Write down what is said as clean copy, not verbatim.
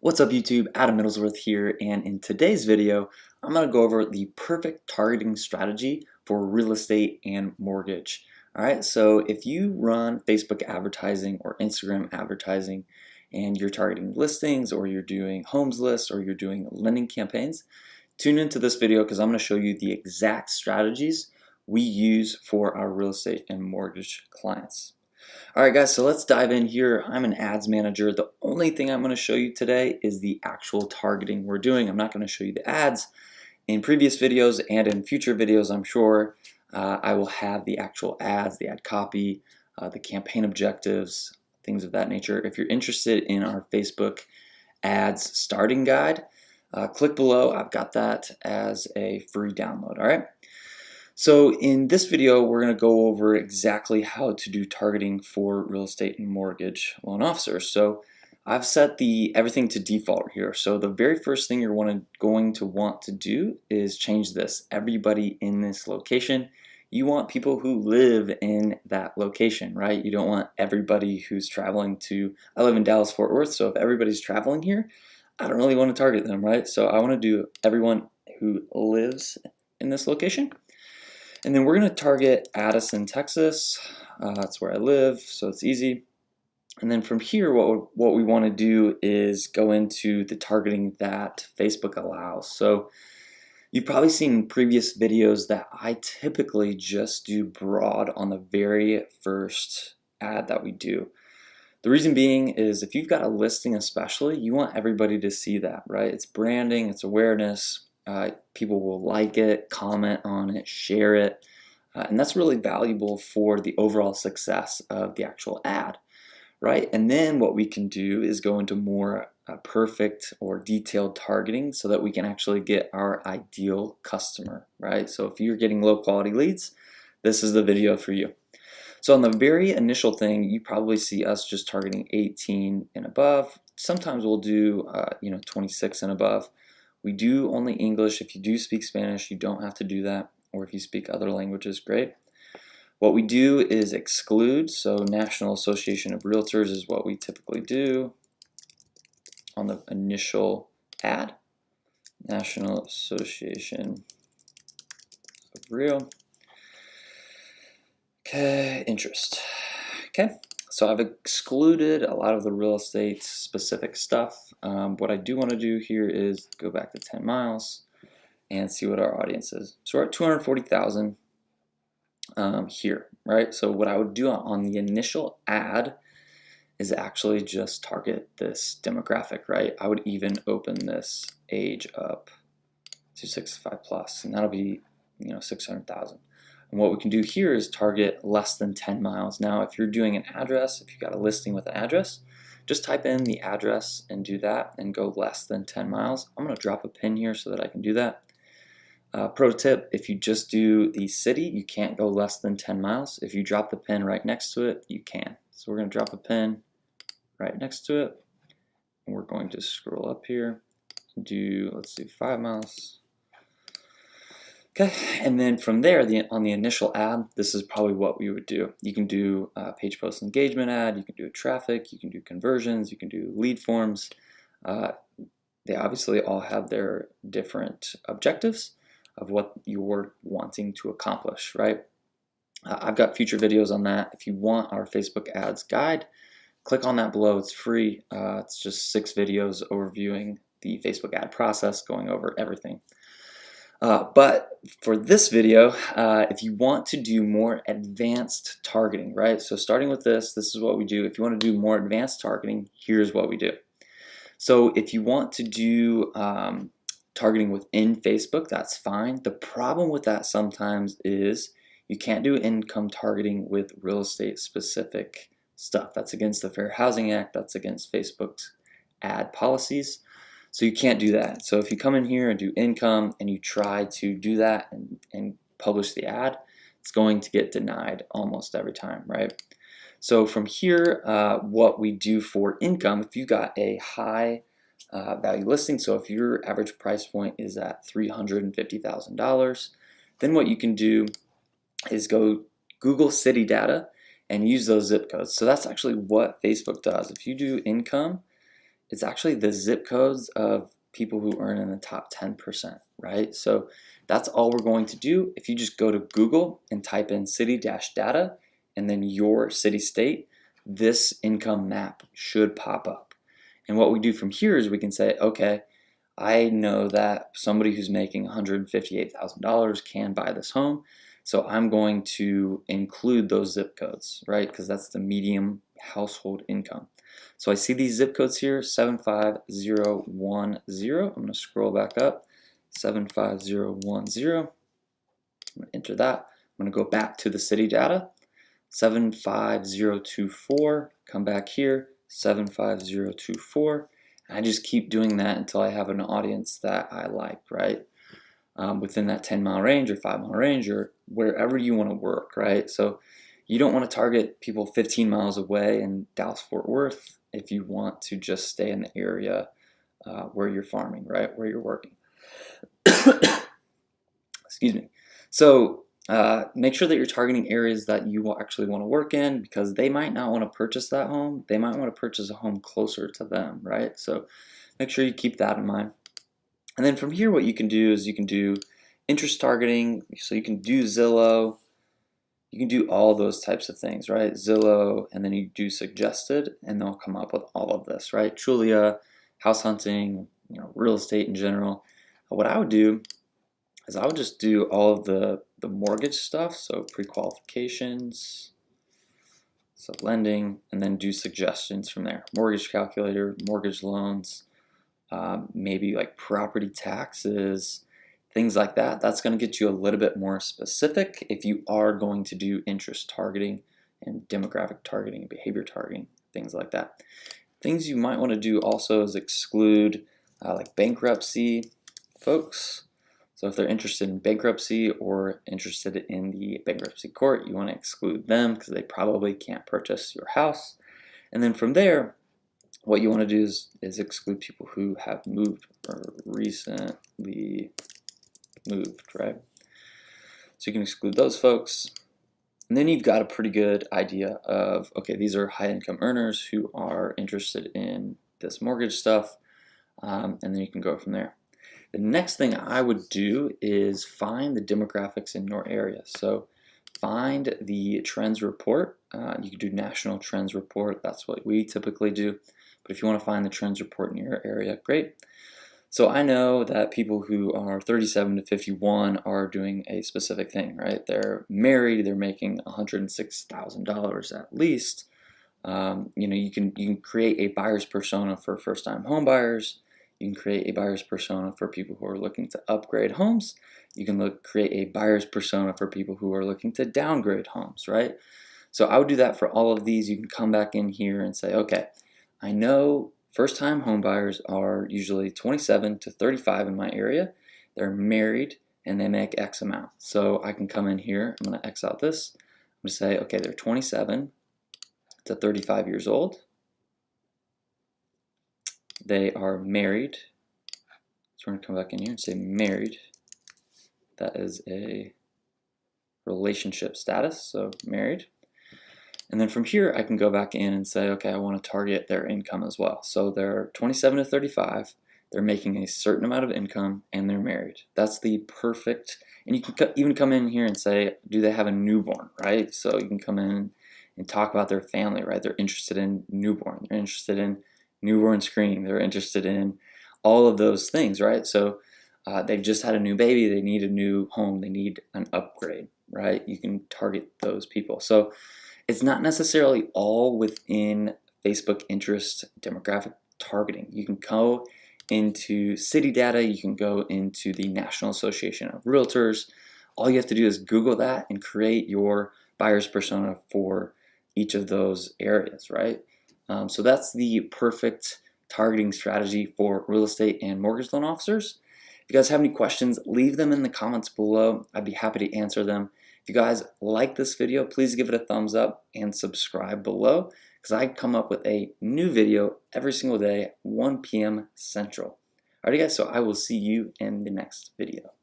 What's up YouTube, Adam Middlesworth here, and in today's video, I'm going to go over the perfect targeting strategy for real estate and mortgage. Alright, so if you run Facebook advertising or Instagram advertising and you're targeting listings or you're doing homes lists or you're doing lending campaigns, tune into this video because I'm going to show you the exact strategies we use for our real estate and mortgage clients. Alright guys, so let's dive in here. I'm an ads manager. The only thing I'm going to show you today is the actual targeting we're doing. I'm not going to show you the ads. In previous videos and in future videos, I'm sure, I will have the actual ads, the ad copy, the campaign objectives, things of that nature. If you're interested in our Facebook ads starting guide, click below. I've got that as a free download. Alright. So in this video, we're going to go over exactly how to do targeting for real estate and mortgage loan officers. So I've set everything to default here. So the very first thing you're going to want to do is change this. Everybody in this location. You want people who live in that location, right? You don't want everybody who's traveling to, I live in Dallas, Fort Worth, so if everybody's traveling here, I don't really want to target them, right? So I want to do everyone who lives in this location. And then we're going to target Addison, Texas. That's where I live, so it's easy. And then from here, what we want to do is go into the targeting that Facebook allows. So you've probably seen previous videos that I typically just do broad on the very first ad that we do. The reason being is if you've got a listing especially, you want everybody to see that, right? It's branding, it's awareness. People will like it, comment on it, share it, and that's really valuable for the overall success of the actual ad, right? And then what we can do is go into more perfect or detailed targeting so that we can actually get our ideal customer, right? So if you're getting low quality leads, this is the video for you. So on the very initial thing, you probably see us just targeting 18 and above. Sometimes we'll do 26 and above. We do only English. If you do speak Spanish, you don't have to do that. Or if you speak other languages, great. What we do is exclude. So National Association of Realtors is what we typically do on the initial ad. National Association of Real. Okay, interest. Okay. So I've excluded a lot of the real estate specific stuff. What I do want to do here is go back to 10 miles and see what our audience is. So we're at 240,000 here, right? So what I would do on the initial ad is actually just target this demographic, right? I would even open this age up to 65 plus, and that'll be 600,000. And what we can do here is target less than 10 miles. Now, if you're doing an address, if you've got a listing with an address, just type in the address and do that and go less than 10 miles. I'm going to drop a pin here so that I can do that. Pro tip, if you just do the city, you can't go less than 10 miles. If you drop the pin right next to it, you can. So we're going to drop a pin right next to it. And we're going to scroll up here and let's do 5 miles. Okay, and then from there, on the initial ad, this is probably what we would do. You can do a page post engagement ad, you can do traffic, you can do conversions, you can do lead forms. They obviously all have their different objectives of what you're wanting to accomplish, right? I've got future videos on that. If you want our Facebook ads guide, click on that below. It's free. It's just 6 videos overviewing the Facebook ad process, going over everything. But for this video, if you want to do more advanced targeting, right? So starting with this is what we do. If you want to do more advanced targeting, here's what we do. So if you want to do targeting within Facebook, that's fine. The problem with that sometimes is you can't do income targeting with real estate specific stuff. That's against the Fair Housing Act. That's against Facebook's ad policies. So you can't do that. So if you come in here and do income and you try to do that and publish the ad, it's going to get denied almost every time, right? So from here, what we do for income, if you got a high value listing, so if your average price point is at $350,000, then what you can do is go Google city data and use those zip codes. So that's actually what Facebook does. If you do income, it's actually the zip codes of people who earn in the top 10%, right? So that's all we're going to do. If you just go to Google and type in city-data and then your city-state, this income map should pop up. And what we do from here is we can say, okay, I know that somebody who's making $158,000 can buy this home, so I'm going to include those zip codes, right? Because that's the median household income. So I see these zip codes here, 75010. I'm going to scroll back up, 75010. I'm going to enter that. I'm going to go back to the city data, 75024. Come back here, 75024. And I just keep doing that until I have an audience that I like, right? Within that 10-mile range or 5-mile range or wherever you want to work, right? So you don't want to target people 15 miles away in Dallas-Fort Worth if you want to just stay in the area where you're farming, right? Where you're working. Excuse me. So make sure that you're targeting areas that you will actually want to work in, because they might not want to purchase that home. They might want to purchase a home closer to them, right? So make sure you keep that in mind. And then from here, what you can do is you can do interest targeting. So you can do Zillow. You can do all those types of things, right? Zillow, and then you do suggested, and they'll come up with all of this, right? Trulia, house hunting, real estate in general. What I would do is I would just do all of the mortgage stuff, so pre-qualifications, so lending, and then do suggestions from there. Mortgage calculator, mortgage loans, maybe like property taxes, things like that. That's going to get you a little bit more specific if you are going to do interest targeting and demographic targeting, behavior targeting, things like that. Things you might want to do also is exclude like bankruptcy folks. So if they're interested in bankruptcy or interested in the bankruptcy court, you want to exclude them because they probably can't purchase your house. And then from there, what you want to do is exclude people who have moved or recently moved, right? So you can exclude those folks. And then you've got a pretty good idea of, okay, these are high income earners who are interested in this mortgage stuff. And then you can go from there. The next thing I would do is find the demographics in your area. So find the trends report. You can do national trends report. That's what we typically do. But if you want to find the trends report in your area, great. So I know that people who are 37 to 51 are doing a specific thing, right? They're married, they're making $106,000 at least. You can create a buyer's persona for first-time home buyers. You can create a buyer's persona for people who are looking to upgrade homes. You can create a buyer's persona for people who are looking to downgrade homes, right? So I would do that for all of these. You can come back in here and say, okay, I know first-time home buyers are usually 27 to 35 in my area. They're married and they make X amount. So I can come in here, I'm going to X out this. I'm going to say, okay, they're 27 to 35 years old. They are married. So we're going to come back in here and say married. That is a relationship status, so married. And then from here, I can go back in and say, okay, I want to target their income as well. So they're 27 to 35, they're making a certain amount of income, and they're married. That's the perfect, and you can even come in here and say, do they have a newborn, right? So you can come in and talk about their family, right? They're interested in newborn, they're interested in newborn screening, they're interested in all of those things, right? So they've just had a new baby, they need a new home, they need an upgrade, right? You can target those people. So it's not necessarily all within Facebook interest demographic targeting. You can go into city data, you can go into the National Association of Realtors. All you have to do is Google that and create your buyer's persona for each of those areas, right? So that's the perfect targeting strategy for real estate and mortgage loan officers. If you guys have any questions, leave them in the comments below. I'd be happy to answer them. If you guys like this video, please give it a thumbs up and subscribe below, because I come up with a new video every single day at 1 p.m. Central. Alrighty guys, so I will see you in the next video.